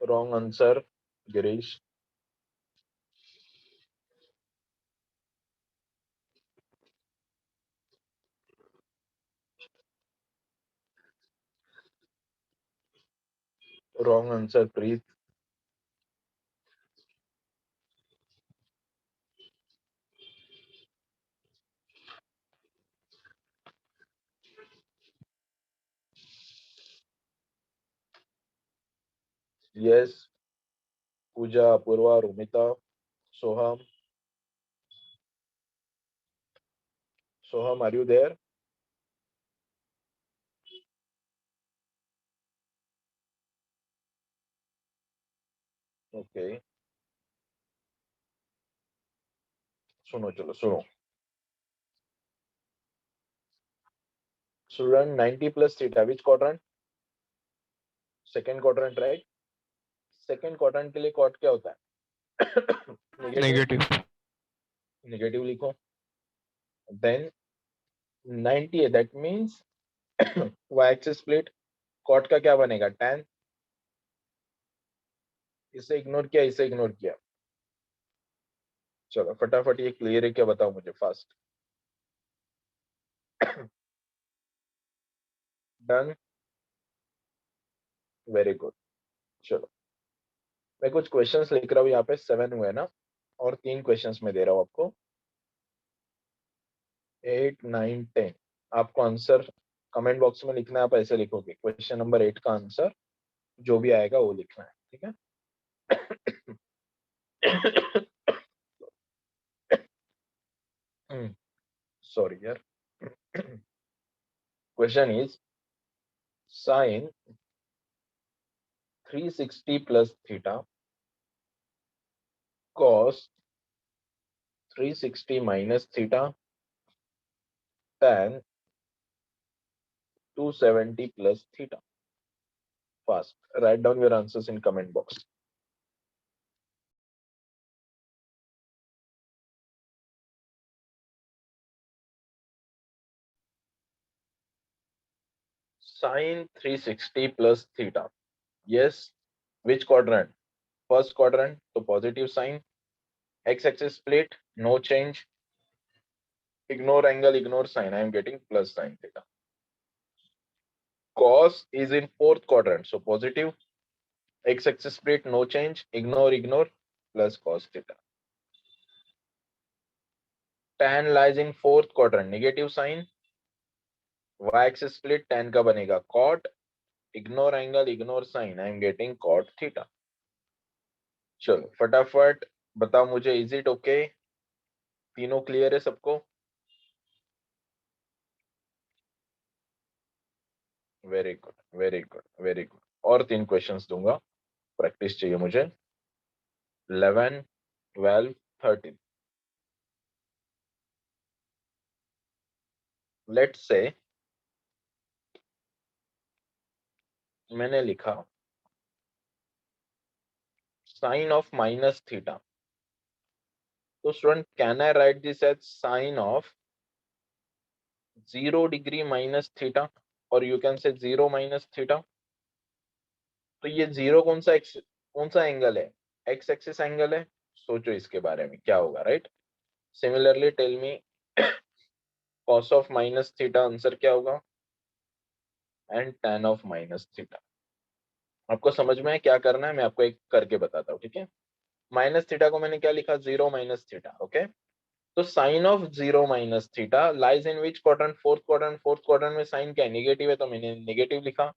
Wrong answer Girish. Wrong answer Preet. Yes Pooja, Apoorva, Romita, Soham. Soham are you there? Okay सुनो, चलो सुनो। Student 90 plus theta which quadrant? Second quadrant, right. Second quadrant के लिए cot क्या होता है? नेगेटिव। नेगेटिव। नेगेटिव लिखो, देन 90 है, that means Y axis split, cot का क्या बनेगा, tan। इसे इग्नोर किया, इसे इग्नोर किया। चलो फटाफट ये क्लियर है क्या, बताओ मुझे फास्ट। Done, very good. चलो मैं कुछ क्वेश्चंस लिख रहा हूँ, यहाँ पे 7 हुए ना, और 3 क्वेश्चंस में दे रहा हूँ आपको, 8, 9, 10। आपको आंसर कमेंट बॉक्स में लिखना है, आप ऐसे लिखोगे, क्वेश्चन नंबर 8 का आंसर जो भी आएगा वो लिखना है, ठीक है। सॉरी यार। Question is sine 360 plus theta cos 360 minus theta tan 270 plus theta. Fast. Write down your answers in comment box. Sine 360 plus theta. Yes. Which quadrant? First quadrant, so positive sign. X-axis split, no change. Ignore angle, ignore sign. I am getting plus sine theta. Cos is in fourth quadrant, so positive. X-axis split, no change. Ignore, plus cos theta. Tan lies in fourth quadrant, negative sign. Y-axis split, tan का बनेगा cot. Ignore angle, ignore sign. I am getting cot theta. चलो फटाफट बताओ मुझे, is it okay? तीनों clear है सबको? Very good, very good, very good. और 3 क्वेश्चंस दूंगा, प्रैक्टिस चाहिए मुझे. 11, 12, 13. लेट्स से मैंने लिखा साइन ऑफ माइनस थीटा. तो student, can I write this as sine of 0 degree minus theta, और you can say 0 minus theta. तो ये 0 कौन सा एंगल है? एक्स एक्सिस एंगल है. सोचो इसके बारे में क्या होगा, right? Similarly tell me cos of minus theta, answer क्या होगा? And tan of minus theta. आपको समझ में है क्या करना है? मैं आपको एक करके बताता हूँ, ठीक है? माइनस थीटा को मैंने क्या लिखा? 0 माइनस थीटा. ओके, तो sine of 0 minus theta lies in which quadrant? Fourth quadrant. Fourth quadrant में साइन क्या है? नेगेटिव है, तो मैंने नेगेटिव लिखा.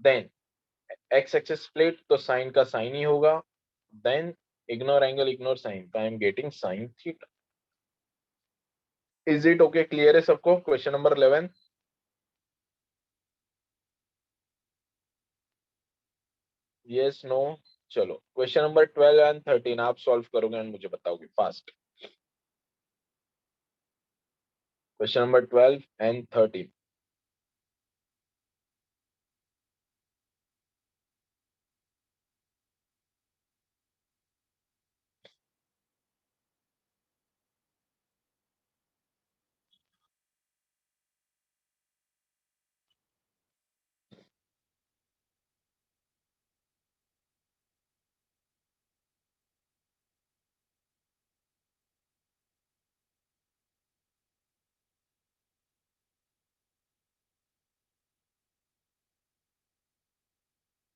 देन एक्स एक्सिस स्प्लिट, तो साइन का साइन ही होगा. Then ignore angle, ignore sign, I am getting sine theta. Is it okay? Clear है सबको? Question number 11. Yes, no? चलो क्वेश्चन नंबर 12 एंड 13 आप सॉल्व करोगे एंड मुझे बताओगे fast. Question number 12 and 13.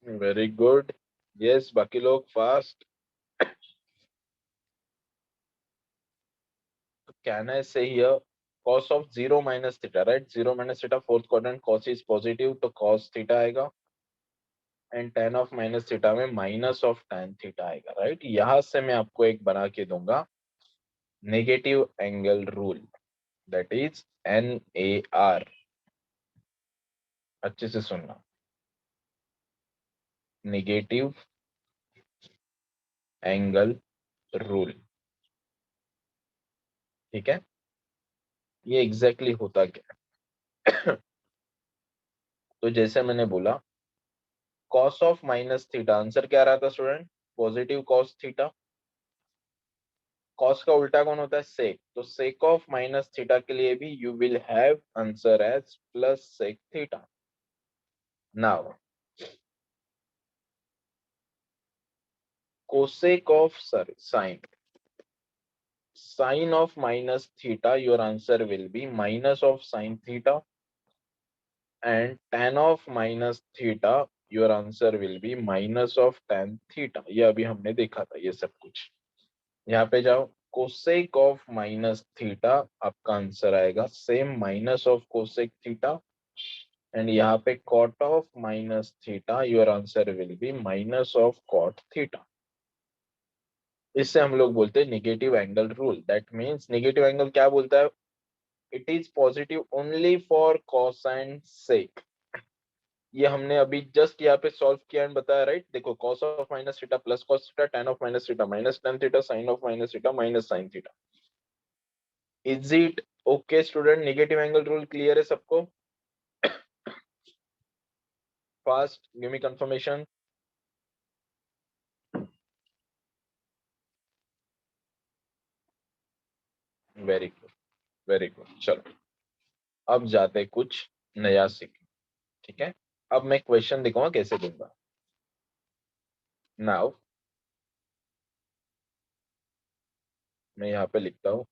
Very good. Yes, बाकी लोग फास्ट. कैन आई से here cos of 0 minus theta, right? 0 minus theta, fourth quadrant, cos is positive, तो cos theta आएगा. And tan of minus theta में minus of tan theta आएगा, right? यहां से मैं आपको एक बना के दूंगा negative angle rule, that is NAR. अच्छे से सुनना, नेगेटिव एंगल रूल. ठीक है? ये एग्जैक्टली होता क्या है? तो जैसे मैंने बोला cos of minus theta, answer क्या रहा था student? Positive cos theta. cos का उल्टा कौन होता है? sec. तो sec ऑफ माइनस थीटा के लिए भी you will have answer as plus sec theta. नाउ cosec of sine of minus theta, your answer will be minus of sine theta. And tan of minus theta, your answer will be minus of tan theta. ये अभी हमने देखा था ये सब कुछ. यहाँ पे जाओ, cosec of minus theta आपका आंसर आएगा same minus of cosec theta. And यहाँ पे cot of minus theta, your answer will be minus of cot theta. इससे हम लोग बोलते हैं negative angle rule. That means negative angle क्या बोलता है? It is positive only for cos and sec. ये हमने अभी जस्ट यहाँ पे सॉल्व किया एंड बताया, राइट? देखो cos of minus theta plus cos theta, tan of minus theta minus tan theta, sin of minus theta minus sin theta. Is it okay student? Negative angle rule clear है सबको? Fast give me confirmation. Very good, very good. चलो अब जाते कुछ नया सीख. ठीक है, अब मैं क्वेश्चन दिखाऊंगा कैसे दूंगा. नाउ मैं यहाँ पे लिखता हूँ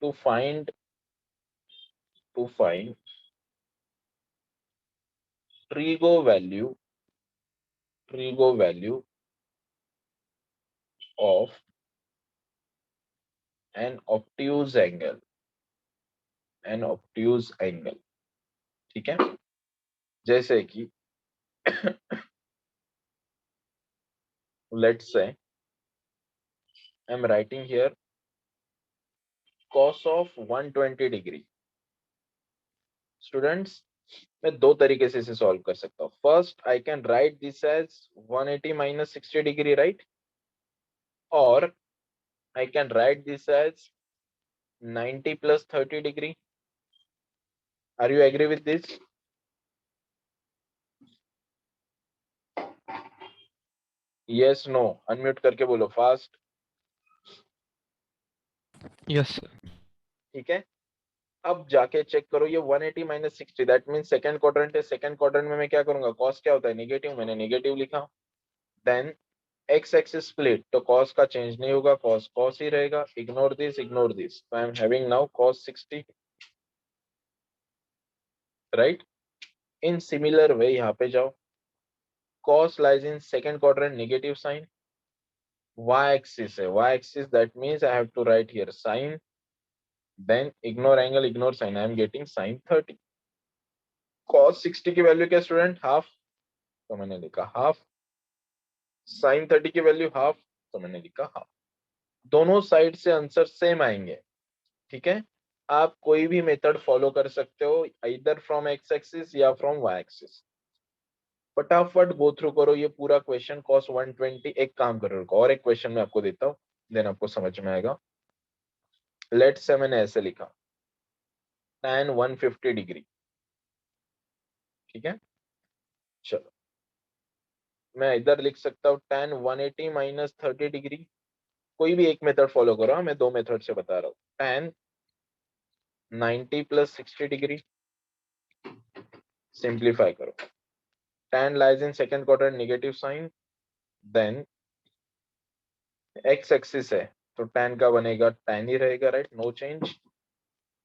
to find trigo value of an obtuse angle. ठीक है, जैसे कि let's say I am writing here cos of 120 degree. Students, मैं दो तरीके से इसे सॉल्व कर सकता हूँ. First, I can write this as 180 minus 60 degree, right? और I can write this as 90 plus 30 degree. Are you agree with this? Yes, no. Unmute करके बोलो फास्ट. Yes, sir. ठीक है, अब जाके चेक करो ये 180 minus 60, that mean second quadrant है. सेकंड क्वाड्रेंट में मैं क्या करूंगा? कॉस क्या होता है? नेगेटिव. मैंने नेगेटिव लिखा. देन एक्स एक्सिस स्प्लिट, तो कॉस का चेंज नहीं होगा, कॉस कॉस ही रहेगा. Ignore this, ignore this. तो I am having now cos 60, right? In similar way यहाँ पे जाओ. Cos lies in second quadrant, negative sine. y axis है, y axis, that means I have to write here sin. Then ignore angle, ignore sin. I am getting sin 30. Cos 60 की value क्या student? Half, तो मैंने लिखा half. sin 30 की value half, तो मैंने लिखा हाफ. दोनों साइड से आंसर सेम आएंगे. ठीक है, आप कोई भी मेथड फॉलो कर सकते हो, इधर फ्रॉम एक्स एक्सिस या फ्रॉम वाई एक्सिस. फटाफट गो थ्रू करो ये पूरा क्वेश्चन. cos 120. एक काम करो, और एक क्वेश्चन मैं आपको देता हूँ, देन आपको समझ में आएगा. लेट्स से मैंने ऐसे लिखा tan 150 डिग्री. ठीक है, चलो मैं इधर लिख सकता हूँ tan 180 माइनस 30 डिग्री. कोई भी एक मेथड फॉलो करो, मैं दो मेथड से बता रहा हूँ. tan 90 plus 60 degree. सिंप्लीफाई करो. tan lies in second quadrant, negative sign. Then x axis है, तो tan का बनेगा tan ही रहेगा, right? No change.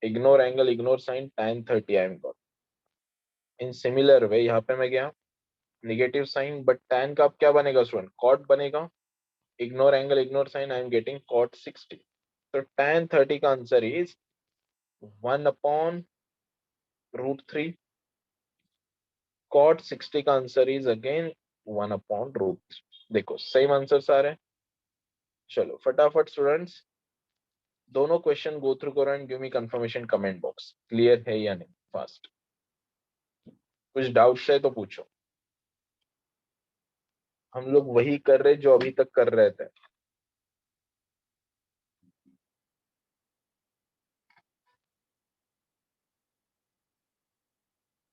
Ignore angle, ignore sign, tan 30 I am got. In similar way यहाँ पे मैं गया नेगेटिव साइन, बट tan का अब क्या बनेगा स्टूडेंट? cot बनेगा. Ignore angle, ignore sign, I am getting cot 60. तो tan 30 का आंसर इज 1/√3. cot 60 का आंसर इज अगेन 1/√3. देखो सेम आंसर आ रहे हैं. चलो फटाफट स्टूडेंट्स दोनों क्वेश्चन गो थ्रू करो and give me confirmation comment box. Clear है या नहीं? फास्ट. कुछ डाउट्स है तो पूछो. हम लोग वही कर रहे जो अभी तक कर रहे थे.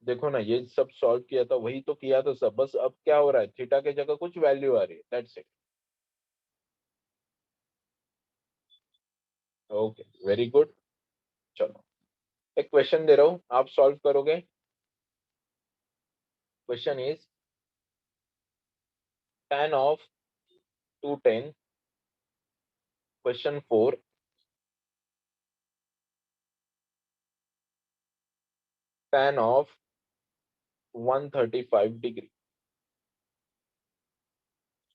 देखो ना, ये सब सॉल्व किया था, वही तो किया था सब. बस अब क्या हो रहा है, थीटा के जगह कुछ वैल्यू आ रही है, that's it. Okay, very good. चलो एक क्वेश्चन दे रहा हूं, आप सॉल्व करोगे. Question is tan of 210. Question 4, tan of 135 degree.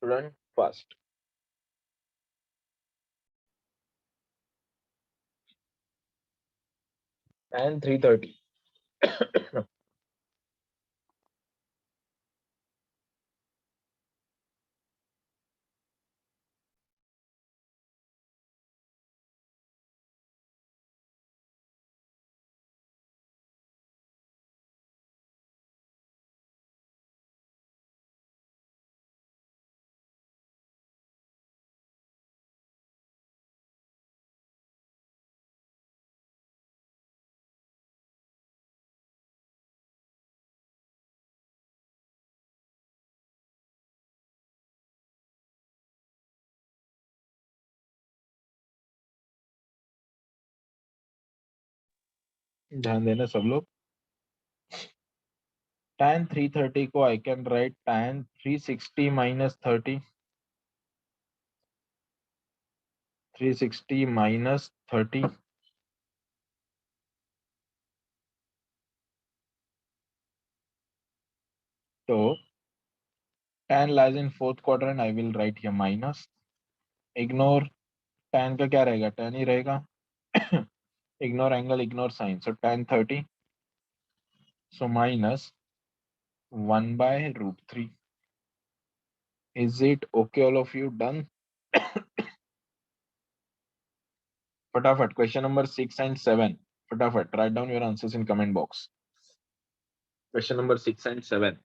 Student fast. tan 330. ध्यान देना सब लोग। tan 330 को I can write tan 360 minus 30, 360 minus 30. So tan lies in fourth quadrant. I will write here minus. Ignore tan का क्या रहेगा, tan ही रहेगा. Ignore angle, ignore sign. So tan 30. So minus 1 by root 3. Is it okay, all of you? Done? फटाफट question number 6 and 7. फटाफट write down your answers in comment box. Question number 6 and 7.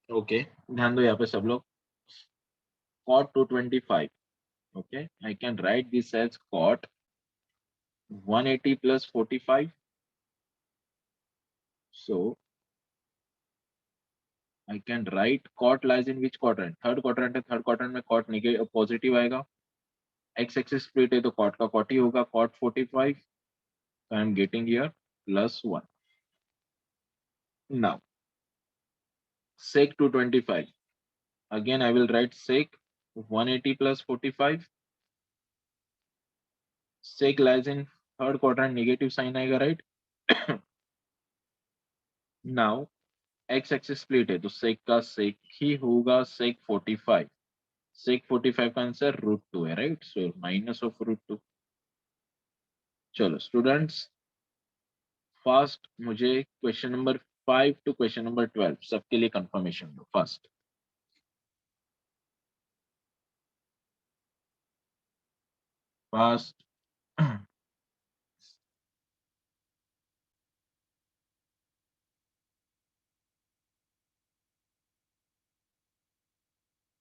Okay, ध्यान दो यहाँ पे सब लोग. Cot 225. Okay, I can write this as cot 180 plus 45. So I can write cot lies in which quadrant? Third quadrant है. Third quadrant में cot negative positive आएगा. X axis split है तो cot का cot ही होगा. Cot 45. So I am getting here plus 1. Now sec 225. Again I will write sec 180 plus 45. Sec lies in third quadrant, negative sign आएगा, right? Now x axis split है तो sec का sec ही होगा sec 45. sec 45 का answer √2 है, right? So minus of √2. चलो students, fast मुझे question number 5 to question number 12 सबके लिए कंफर्मेशन दो फास्ट. फास्ट.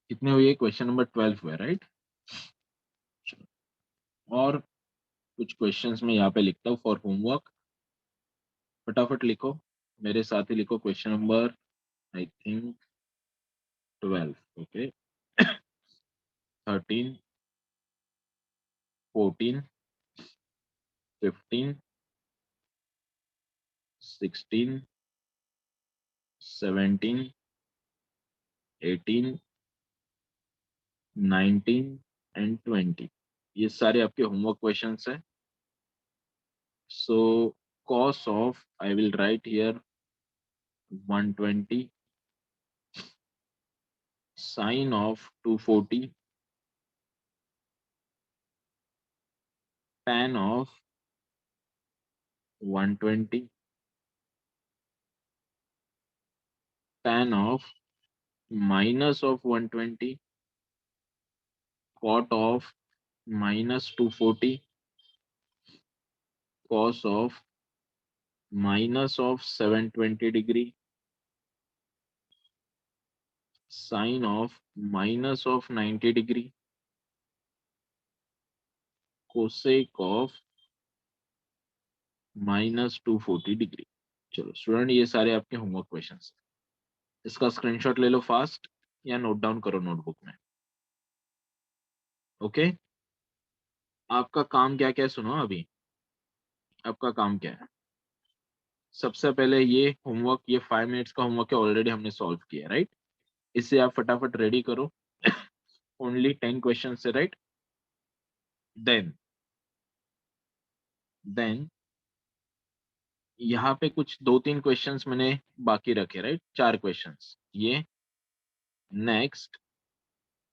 कितने हुए? क्वेश्चन नंबर 12 हुए, राइट? और कुछ क्वेश्चंस में यहाँ पे लिखता हूँ फॉर होमवर्क. फटाफट लिखो, मेरे साथ ही लिखो. Question number I think 12. Okay. 13, 14, 15, 16, 17, 18, 19 and 20. ये सारे आपके होमवर्क क्वेश्चंस है. सो cos of I will right here 120, sin of 240, tan of 120, tan of minus of 120, cot of minus 240, cos of minus of 720 degree, sine of minus of 90 degree, cosec of minus 240 degree. चलो student, ये सारे आपके homework questions, इसका screenshot ले लो fast या note down करो notebook में। Okay, आपका काम क्या क्या है सुनो अभी। आपका काम क्या है, सबसे पहले ये होमवर्क, ये 5 मिनट्स का होमवर्क है, ऑलरेडी हमने सॉल्व किया, राइट। इसे आप फटाफट रेडी करो। ओनली 10 क्वेश्चन से, राइट। देन यहाँ पे कुछ 2-3 क्वेश्चंस मैंने बाकी रखे, राइट, 4 क्वेश्चंस। ये नेक्स्ट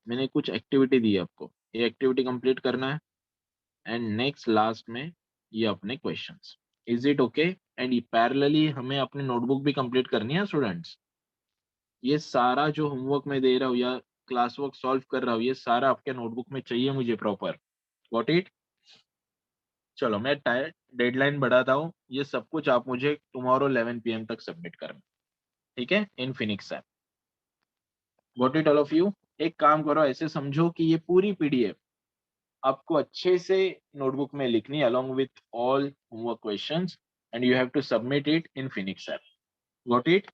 मैंने कुछ एक्टिविटी दी आपको, ये एक्टिविटी कंप्लीट करना है, एंड नेक्स्ट लास्ट में ये अपने questions. Is it okay? And parallelly हमें अपनी नोटबुक भी कंप्लीट करनी है स्टूडेंट्स। ये सारा जो होमवर्क मैं दे रहा हूँ या क्लास वर्क सॉल्व कर रहा हूँ, ये सारा आपके नोटबुक में चाहिए मुझे प्रॉपर। Got it? चलो मैं डेडलाइन बढ़ाता हूँ, ये सब कुछ आप मुझे टुमारो 11 PM तक सबमिट करना, ठीक है, in Phoenix app. Got it all of you? एक काम करो, ऐसे समझो कि ये पूरी PDF आपको अच्छे से नोटबुक में लिखनी है along with all homework questions and you have to submit it in Phoenix app. Got it?